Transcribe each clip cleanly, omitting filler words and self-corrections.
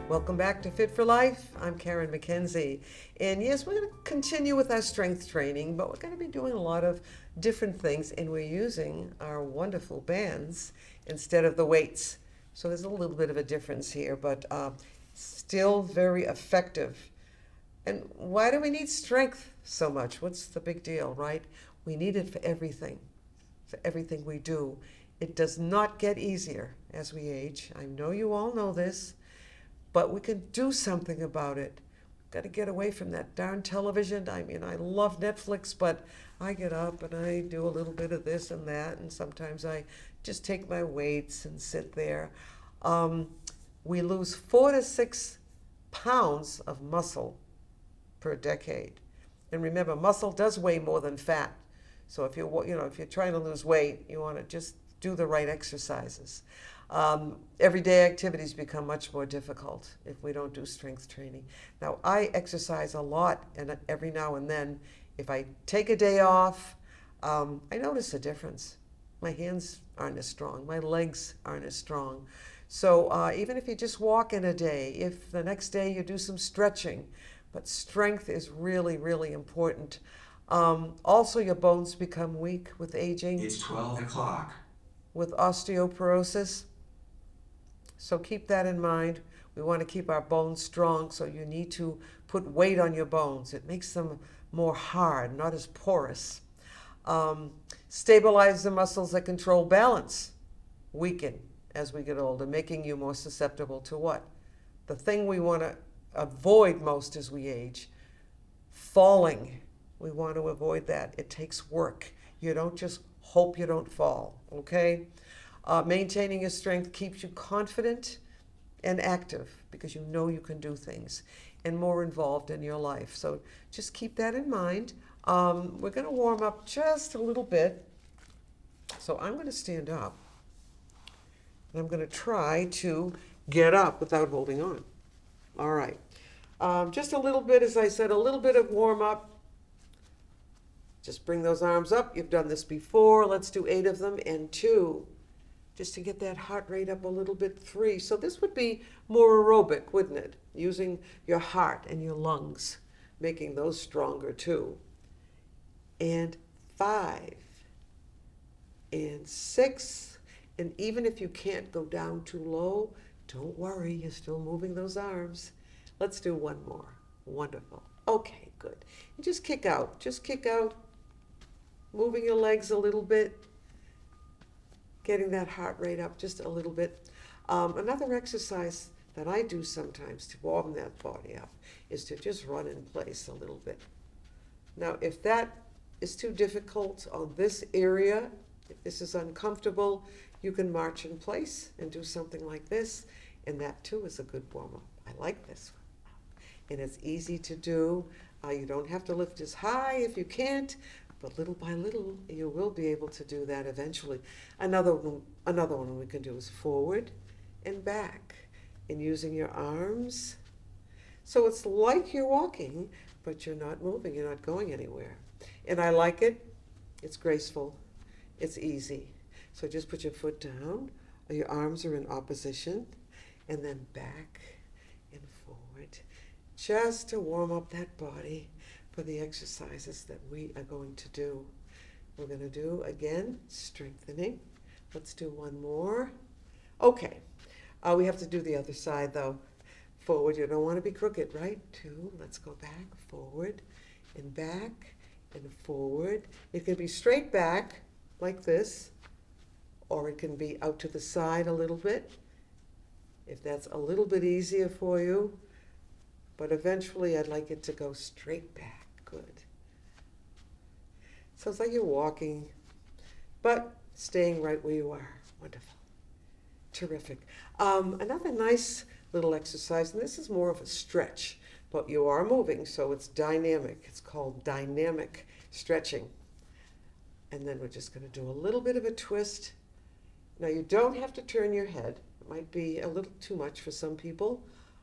Welcome back to Fit for Life. I'm Karen McKenzie. And yes, we're going to continue with our strength training, but we're going to be doing a lot of different things, and we're using our wonderful bands instead of the weights. So there's a little bit of a difference here, but still very effective. And why do we need strength so much? What's the big deal, right? We need it for everything we do. It does not get easier as we age. I know you all know this, but we can do something about it. We've got to get away from that darn television. I mean, I love Netflix, but I get up and I do a little bit of this and that, and sometimes I just take my weights and sit there. Um, we lose 4 to 6 pounds of muscle per decade. And remember, muscle does weigh more than fat. So if you're trying to lose weight, you want to just do the right exercises. Everyday activities become much more difficult if we don't do strength training. Now, I exercise a lot, and every now and then, if I take a day off, I notice a difference. My hands aren't as strong, my legs aren't as strong. So even if you just walk in a day, if the next day you do some stretching, but strength is really, really important. Also, your bones become weak with aging. It's 12 o'clock. With osteoporosis. So keep that in mind. We want to keep our bones strong, so you need to put weight on your bones. It makes them more hard, not as porous. Stabilize the muscles that control balance. Weaken as we get older, making you more susceptible to what? The thing we want to avoid most as we age, falling. We want to avoid that. It takes work. You don't just hope you don't fall, okay? Maintaining your strength keeps you confident and active because you know you can do things and more involved in your life. So just keep that in mind. We're going to warm up just a little bit. So I'm going to stand up and I'm going to try to get up without holding on. All right. Just a little bit, as I said, a little bit of warm up. Just bring those arms up. You've done this before. Let's do 8 of them, and 2, just to get that heart rate up a little bit. 3. So this would be more aerobic, wouldn't it? Using your heart and your lungs, making those stronger too. And 5, and 6. And even if you can't go down too low, don't worry, you're still moving those arms. Let's do 1 more. Wonderful. Okay, good. And just kick out. Just kick out. Moving your legs a little bit. Getting that heart rate up just a little bit. Another exercise that I do sometimes to warm that body up is to just run in place a little bit. Now, if that is too difficult on this area, if this is uncomfortable, you can march in place and do something like this, and that too is a good warm-up. I like this one. And it's easy to do. You don't have to lift as high if you can't, but little by little, you will be able to do that eventually. Another one we can do is forward and back, and using your arms. So it's like you're walking, but you're not moving, you're not going anywhere. And I like it. It's graceful. It's easy. So just put your foot down, or your arms are in opposition, and then back and forward, just to warm up that body for the exercises that we are going to do. We're going to do, again, strengthening. Let's do 1 more. Okay. We have to do the other side, though. Forward. You don't want to be crooked, right? 2. Let's go back, forward, and forward. It can be straight back, like this, or it can be out to the side a little bit, if that's a little bit easier for you. But eventually I'd like it to go straight back. Good. So it's like you're walking, but staying right where you are. Wonderful. Terrific. Another nice little exercise, and this is more of a stretch, but you are moving, so it's dynamic. It's called dynamic stretching. And then we're just going to do a little bit of a twist. Now, you don't have to turn your head. It might be a little too much for some people.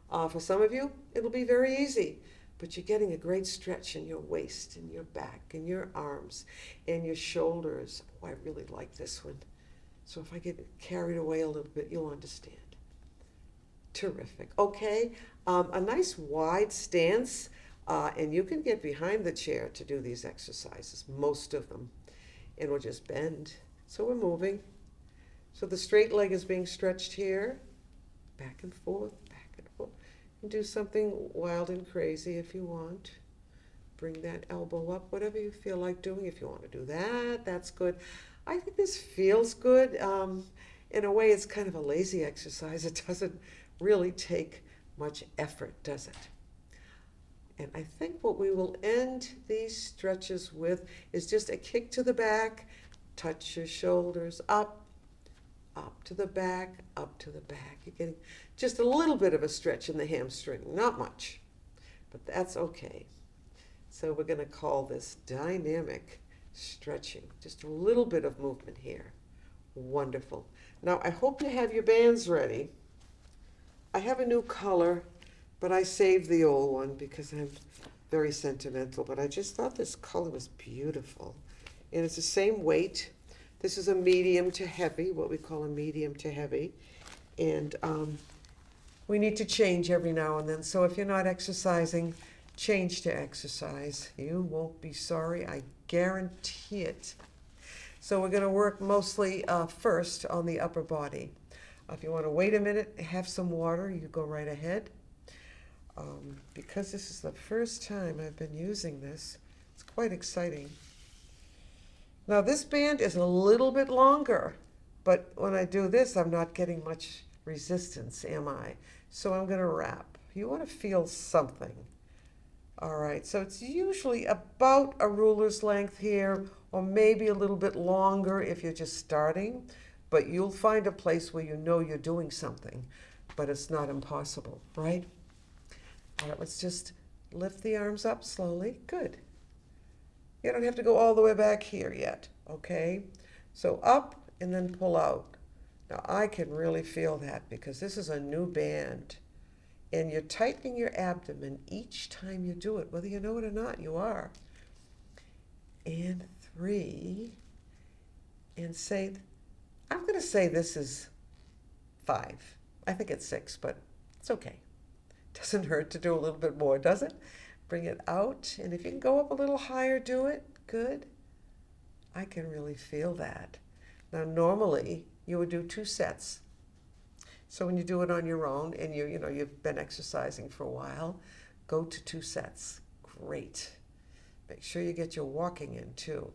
For some of you, it'll be very easy. But you're getting a great stretch in your waist, and your back, and your arms, and your shoulders. Oh, I really like this one. So if I get carried away a little bit, you'll understand. Terrific. Okay, a nice wide stance, and you can get behind the chair to do these exercises, most of them. And we'll just bend. So we're moving. So the straight leg is being stretched here, back and forth, back and forth. And do something wild and crazy if you want. Bring that elbow up, whatever you feel like doing. If you want to do that, that's good. I think this feels good. In a way, it's kind of a lazy exercise. It doesn't really take much effort, does it? And I think what we will end these stretches with is just a kick to the back, touch your shoulders up, up to the back, up to the back. You're getting just a little bit of a stretch in the hamstring, not much, but that's okay. So we're going to call this dynamic stretching. Just a little bit of movement here. Wonderful. Now I hope you have your bands ready. I have a new color, but I saved the old one because I'm very sentimental. But I just thought this color was beautiful. And it's the same weight. This is a medium to heavy, what we call a medium to heavy. And we need to change every now and then. So if you're not exercising, change to exercise. You won't be sorry, I guarantee it. So we're going to work mostly first on the upper body. If you want to wait a minute, have some water, you go right ahead. Because this is the first time I've been using this, it's quite exciting. Now this band is a little bit longer, but when I do this, I'm not getting much resistance, am I? So I'm going to wrap. You want to feel something. All right, so it's usually about a ruler's length here, or maybe a little bit longer if you're just starting, but you'll find a place where you know you're doing something, but it's not impossible, right? All right, let's just lift the arms up slowly. Good. You don't have to go all the way back here yet, okay? So up and then pull out. Now I can really feel that because this is a new band. And you're tightening your abdomen each time you do it, whether you know it or not, you are. And 3, and say, I'm going to say this is 5. I think it's 6, but it's okay. Doesn't hurt to do a little bit more, does it? Bring it out, and if you can go up a little higher, do it. Good. I can really feel that. Now, normally, you would do 2 sets. So when you do it on your own and you've been exercising for a while, go to 2 sets. Great. Make sure you get your walking in too.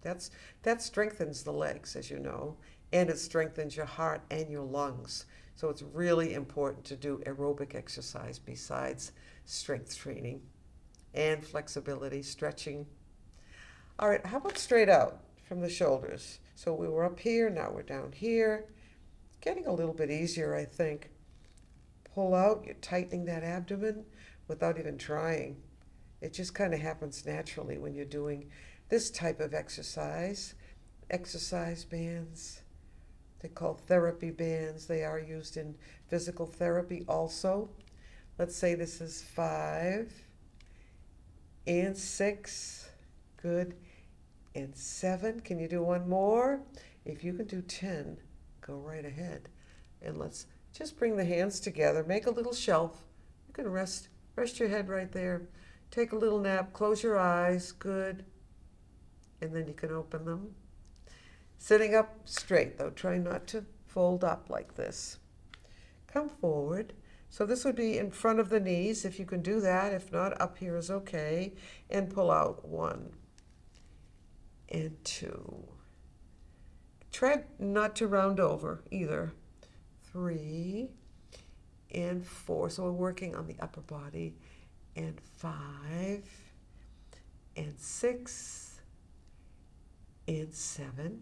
That strengthens the legs, as you know, and it strengthens your heart and your lungs. So it's really important to do aerobic exercise besides strength training and flexibility, stretching. All right, how about straight out from the shoulders? So we were up here, now we're down here. Getting a little bit easier, I think. Pull out, you're tightening that abdomen without even trying. It just kind of happens naturally when you're doing this type of exercise. Exercise bands, they're called therapy bands. They are used in physical therapy also. Let's say this is 5 and 6, good, and 7. Can you do one more? If you can do 10, go right ahead. And let's just bring the hands together, make a little shelf. You can rest your head right there. Take a little nap, close your eyes, good. And then you can open them. Sitting up straight though, try not to fold up like this. Come forward. So this would be in front of the knees, if you can do that. If not, up here is okay. And pull out 1 and 2. Try not to round over either. 3 and 4. So we're working on the upper body. And 5 and 6 and 7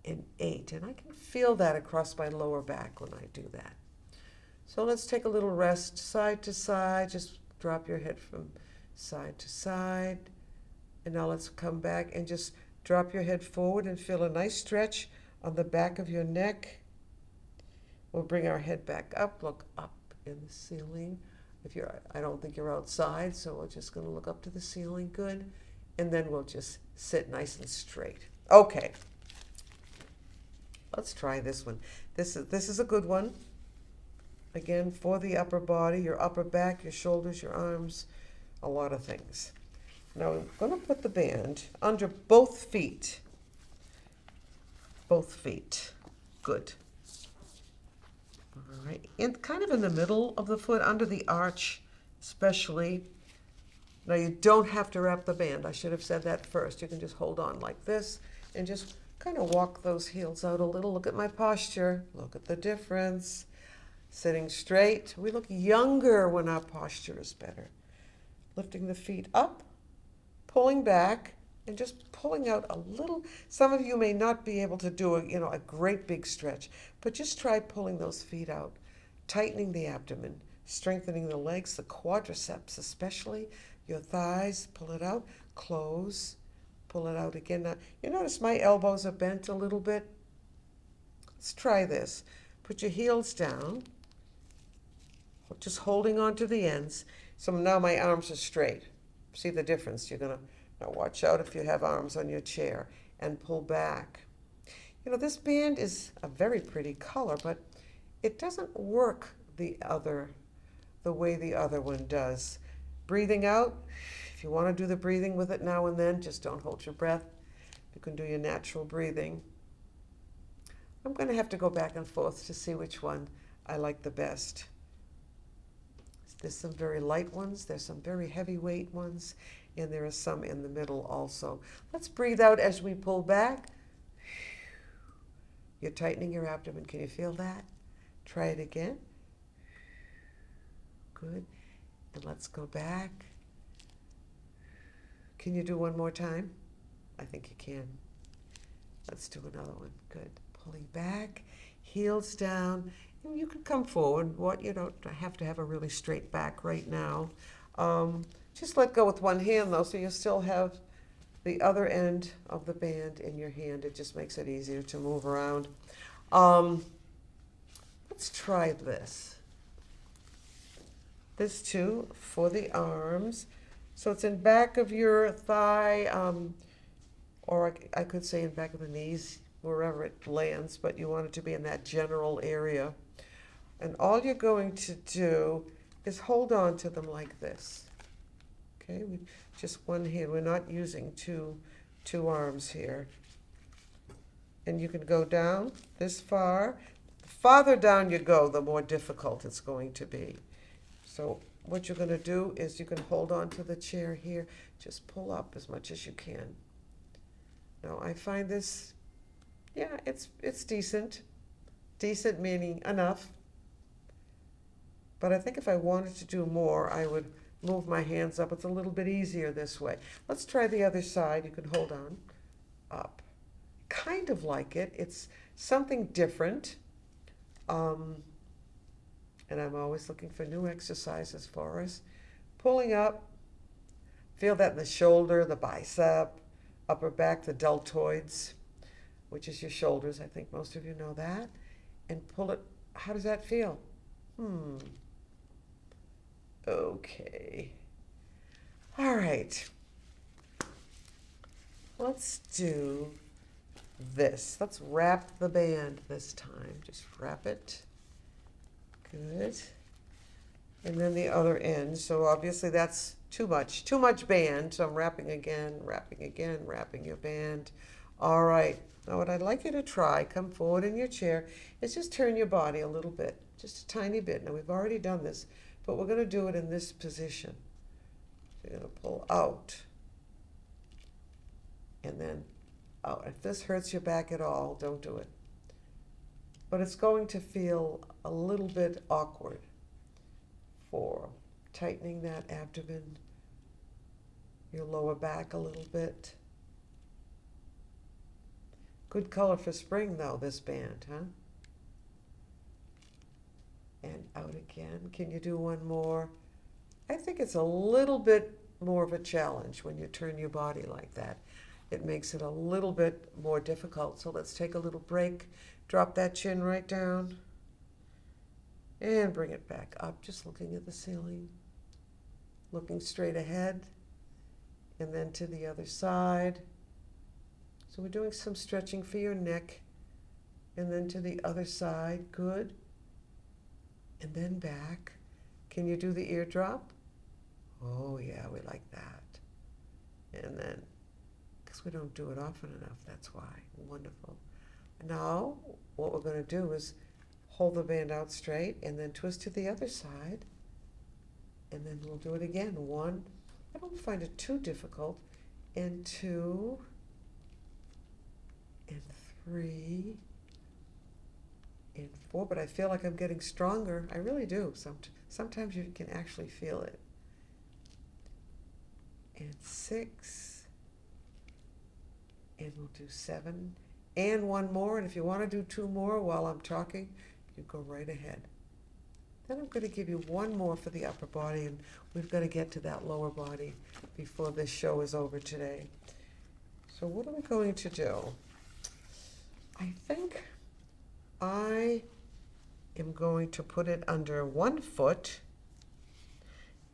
and 8. And I can feel that across my lower back when I do that. So let's take a little rest side to side. Just drop your head from side to side. And now let's come back and just drop your head forward and feel a nice stretch on the back of your neck. We'll bring our head back up, look up in the ceiling. I don't think you're outside, so we're just going to look up to the ceiling, good. And then we'll just sit nice and straight. Okay. Let's try this one. This is a good one. again, for the upper body, your upper back, your shoulders, your arms, a lot of things. Now I'm going to put the band under both feet. Both feet. Good. All right. And kind of in the middle of the foot, under the arch, especially. Now you don't have to wrap the band. I should have said that first. You can just hold on like this and just kind of walk those heels out a little. Look at my posture. Look at the difference. Sitting straight. We look younger when our posture is better. Lifting the feet up, pulling back, and just pulling out a little. Some of you may not be able to do a great big stretch, but just try pulling those feet out, tightening the abdomen, strengthening the legs, the quadriceps especially, your thighs. Pull it out, close, pull it out again. Now, you notice my elbows are bent a little bit. Let's try this. Put your heels down, just holding on to the ends. So now my arms are straight. See the difference? You're going to, now watch out if you have arms on your chair, and pull back. This band is a very pretty color, but it doesn't work the way the other one does. Breathing out, if you want to do the breathing with it now and then, just don't hold your breath. You can do your natural breathing. I'm going to have to go back and forth to see which one I like the best. There's some very light ones, there's some very heavyweight ones, and there are some in the middle also. Let's breathe out as we pull back. You're tightening your abdomen. Can you feel that? Try it again. Good. And let's go back. Can you do one more time? I think you can. Let's do another one. Good. Pulling back, heels down. And you can come forward. You don't have to have a really straight back right now. Just let go with one hand though, so you still have the other end of the band in your hand. It just makes it easier to move around. Let's try this. This too, for the arms. So it's in back of your thigh, or I could say in back of the knees, wherever it lands, but you want it to be in that general area. And all you're going to do is hold on to them like this. Okay, just one hand. We're not using two arms here. And you can go down this far. The farther down you go, the more difficult it's going to be. So what you're going to do is you can hold on to the chair here. Just pull up as much as you can. Now I find this, yeah, it's decent. Decent meaning enough. But I think if I wanted to do more, I would move my hands up. It's a little bit easier this way. Let's try the other side. You can hold on, up. Kind of like it. It's something different. And I'm always looking for new exercises for us. Pulling up. Feel that in the shoulder, the bicep, upper back, the deltoids, which is your shoulders. I think most of you know that. And pull it. How does that feel? Okay. All right. Let's do this. Let's wrap the band this time. Just wrap it. Good. And then the other end. So obviously that's too much band. So I'm wrapping again, wrapping your band. All right. Now what I'd like you to try, come forward in your chair, is just turn your body a little bit, just a tiny bit. Now we've already done this, but we're going to do it in this position. You're going to pull out and then out. If this hurts your back at all, don't do it. But it's going to feel a little bit awkward for tightening that abdomen, your lower back a little bit. Good color for spring though, this band, huh? And out again. Can you do one more? I think it's a little bit more of a challenge when you turn your body like that. It makes it a little bit more difficult. So let's take a little break. Drop that chin right down. And bring it back up, just looking at the ceiling. Looking straight ahead. And then to the other side. So we're doing some stretching for your neck. And then to the other side. Good. and then back. Can you do the eardrop? Oh yeah, we like that. And then, because we don't do it often enough, that's why. Wonderful. Now, what we're going to do is hold the band out straight and then twist to the other side. And then we'll do it again. 1, I don't find it too difficult, and 2, and 3, and 4, but I feel like I'm getting stronger. I really do. Sometimes you can actually feel it. And 6, and we'll do 7, and 1 more, and if you want to do 2 more while I'm talking, you go right ahead. Then I'm going to give you 1 more for the upper body, and we've got to get to that lower body before this show is over today. So what are we going to do? I think I am going to put it under 1 foot.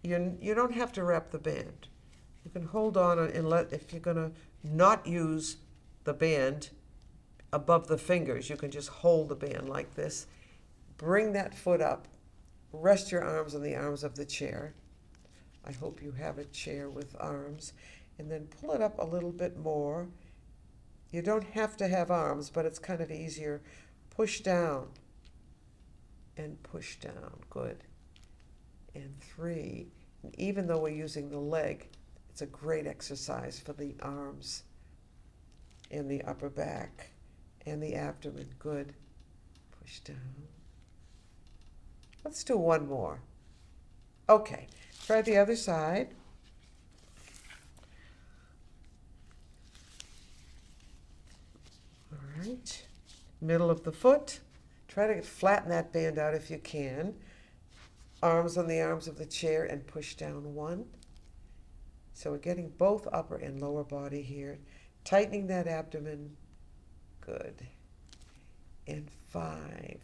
You don't have to wrap the band. You can hold on and if you're going to not use the band above the fingers, you can just hold the band like this. Bring that foot up. Rest your arms on the arms of the chair. I hope you have a chair with arms. And then pull it up a little bit more. You don't have to have arms, but it's kind of easier. Push down and push down. Good. And 3. And even though we're using the leg, it's a great exercise for the arms and the upper back and the abdomen. Good. Push down. Let's do 1 more. Okay, try the other side. All right, middle of the foot. Try to flatten that band out if you can. Arms on the arms of the chair and push down 1. So we're getting both upper and lower body here. Tightening that abdomen. Good. And 5,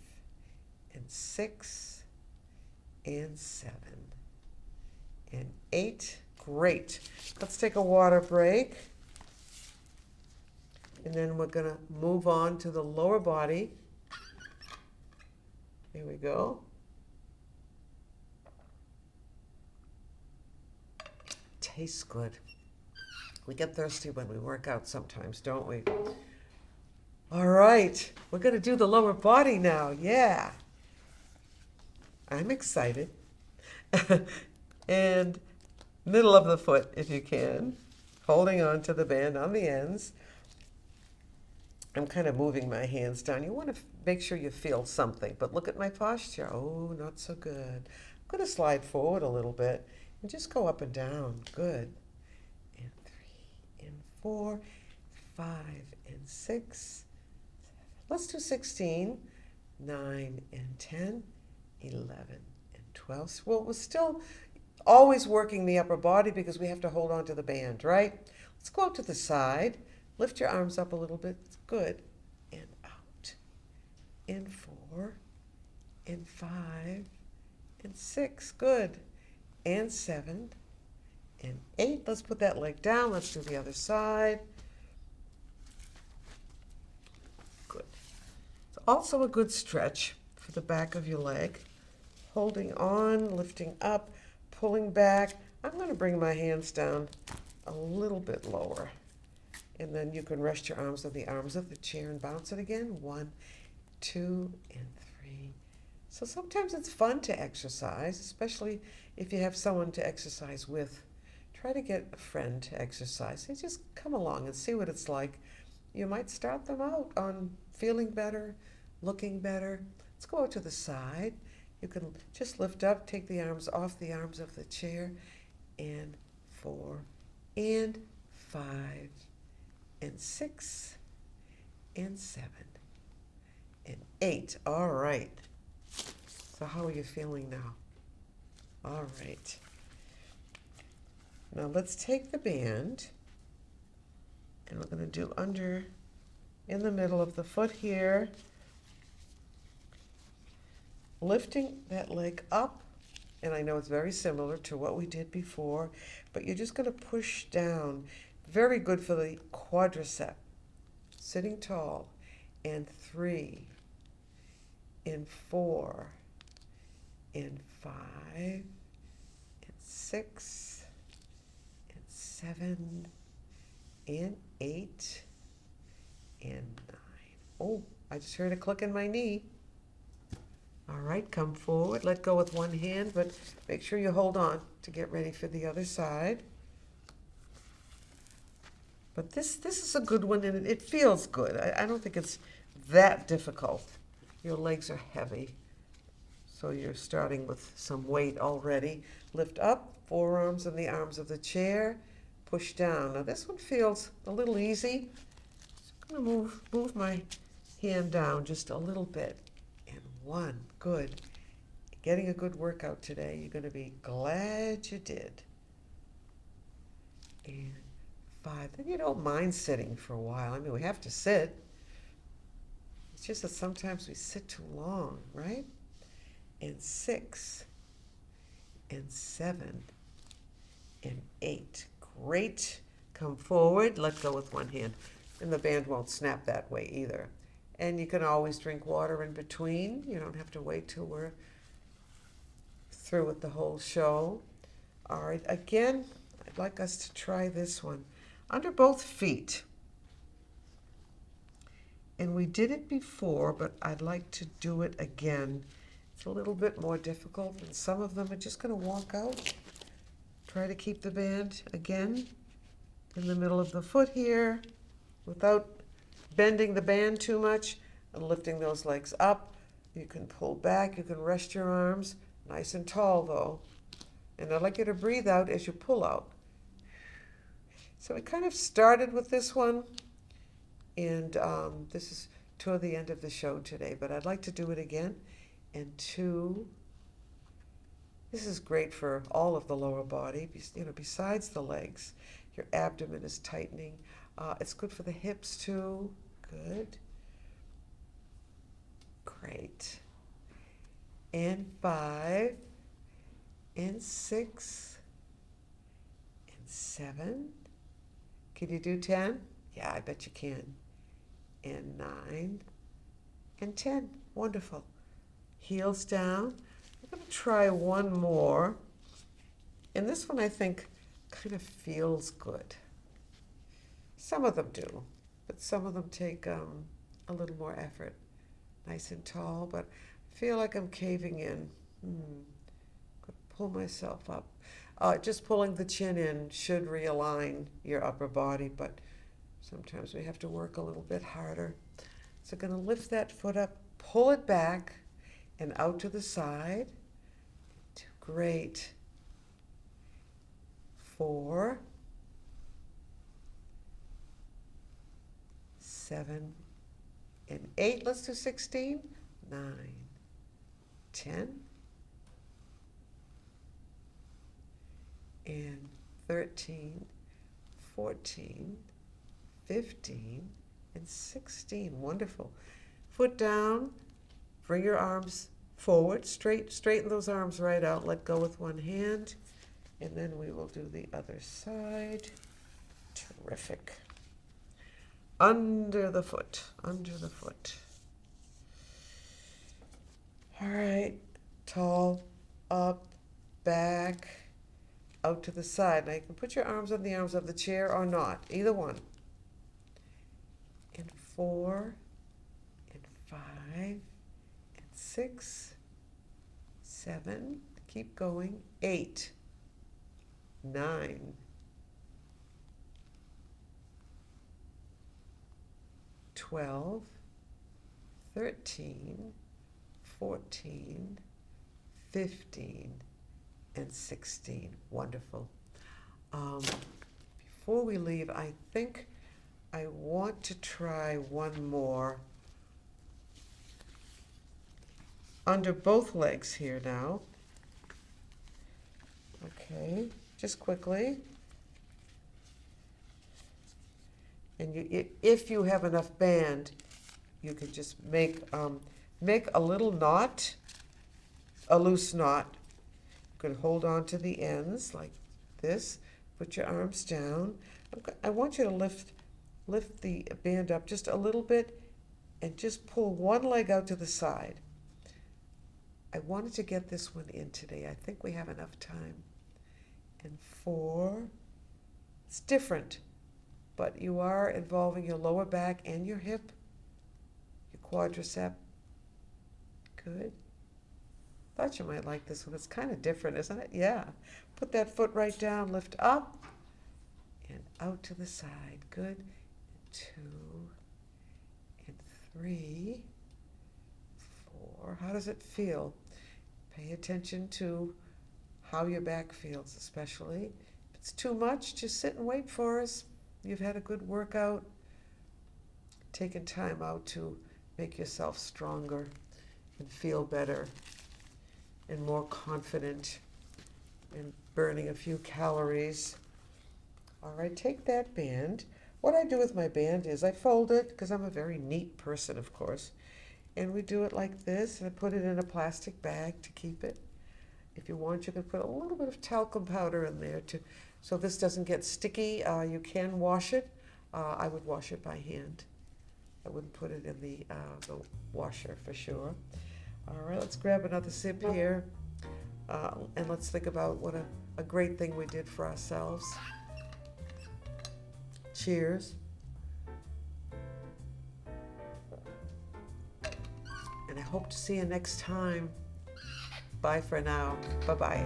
and 6, and 7, and 8. Great. Let's take a water break. And then we're going to move on to the lower body. Here we go. Tastes good. We get thirsty when we work out sometimes, don't we? All right. We're going to do the lower body now. Yeah. I'm excited. And middle of the foot, if you can, holding on to the band on the ends. I'm kind of moving my hands down. You want to make sure you feel something, but look at my posture. Oh, not so good. I'm going to slide forward a little bit and just go up and down. Good. And 3, and 4, 5, and 6. Let's do 16, 9, and 10. 11 and 12. Well, we're still always working the upper body because we have to hold on to the band, right? Let's go out to the side. Lift your arms up a little bit. Good. And out. And 4. And 5. And 6. Good. And 7. And 8. Let's put that leg down. Let's do the other side. Good. It's also a good stretch for the back of your leg. Holding on, lifting up, pulling back. I'm going to bring my hands down a little bit lower. And then you can rest your arms on the arms of the chair and bounce it again. 1, 2, and 3. So sometimes it's fun to exercise, especially if you have someone to exercise with. Try to get a friend to exercise. They just come along and see what it's like. You might start them out on feeling better, looking better. Let's go out to the side. You can just lift up, take the arms off the arms of the chair, and 4, and 5, and 6, and 7, and 8. All right. So how are you feeling now? All right. Now let's take the band, and we're going to do under, in the middle of the foot here, lifting that leg up, and I know it's very similar to what we did before, but you're just going to push down. Very good for the quadricep. Sitting tall. And 3, and 4, and 5 and 6 and 7 and 8 and 9. Oh, I just heard a click in my knee. All right, come forward. Let go with one hand, but make sure you hold on to get ready for the other side. But this is a good one, and it feels good. I don't think it's that difficult. Your legs are heavy, so you're starting with some weight already. Lift up, forearms and the arms of the chair. Push down. Now this one feels a little easy. I'm going to move my hand down just a little bit. And 1, good. Getting a good workout today. You're going to be glad you did. And 5. Then you don't mind sitting for a while. I mean, we have to sit. It's just that sometimes we sit too long, right? And 6 and 7 and 8. Great. Come forward. Let go with one hand. And the band won't snap that way either. And you can always drink water in between. You don't have to wait till we're through with the whole show. All right, again, I'd like us to try this one. Under both feet. And we did it before, but I'd like to do it again. It's a little bit more difficult, and some of them are just going to walk out. Try to keep the band, again, in the middle of the foot here, without bending the band too much and lifting those legs up. You can pull back, you can rest your arms, nice and tall though. And I'd like you to breathe out as you pull out. So we kind of started with this one, and this is toward the end of the show today, but I'd like to do it again. And 2, this is great for all of the lower body, besides the legs. Your abdomen is tightening. It's good for the hips too. Good. Great. And 5 and 6 and 7. Can you do 10? Yeah, I bet you can. And 9 and 10. Wonderful. Heels down. I'm going to try one more. And this one I think kind of feels good. Some of them do, but some of them take a little more effort. Nice and tall, but I feel like I'm caving in. Could pull myself up. Just pulling the chin in should realign your upper body, but sometimes we have to work a little bit harder. So going to lift that foot up, pull it back, and out to the side. Great. 4, 7, and 8. Let's do 16. 9, 10, and 13, 14, 15, and 16. Wonderful. Foot down. Bring your arms forward. Straighten those arms right out. Let go with one hand. And then we will do the other side. Terrific. Under the foot. Under the foot. All right. Tall. Up. Back. Out to the side. Now you can put your arms on the arms of the chair or not. Either one. And 4. And 5. And 6. 7. Keep going. 8. 9. 12. 13. 14. 15. And 16. Wonderful. Before we leave, I think I want to try one more under both legs here now. Okay, just quickly. And if you have enough band, you can just make a little knot, a loose knot. You can hold on to the ends like this. Put your arms down. I want you to lift the band up just a little bit and just pull one leg out to the side. I wanted to get this one in today. I think we have enough time. And 4, it's different, but you are involving your lower back and your hip, your quadricep. Good. Thought you might like this one. It's kind of different, isn't it? Yeah. Put that foot right down, lift up, and out to the side. Good. 2 and 3, 4. How does it feel? Pay attention to how your back feels, especially. If it's too much, just sit and wait for us. You've had a good workout. Taking time out to make yourself stronger and feel better and more confident and burning a few calories. All right, take that band. What I do with my band is I fold it, because I'm a very neat person, of course, and we do it like this, and I put it in a plastic bag to keep it. If you want, you can put a little bit of talcum powder in there so this doesn't get sticky. You can wash it. I would wash it by hand. I wouldn't put it in the washer for sure. All right, let's grab another sip here, and let's think about what a great thing we did for ourselves. Cheers. And I hope to see you next time. Bye for now. Bye-bye.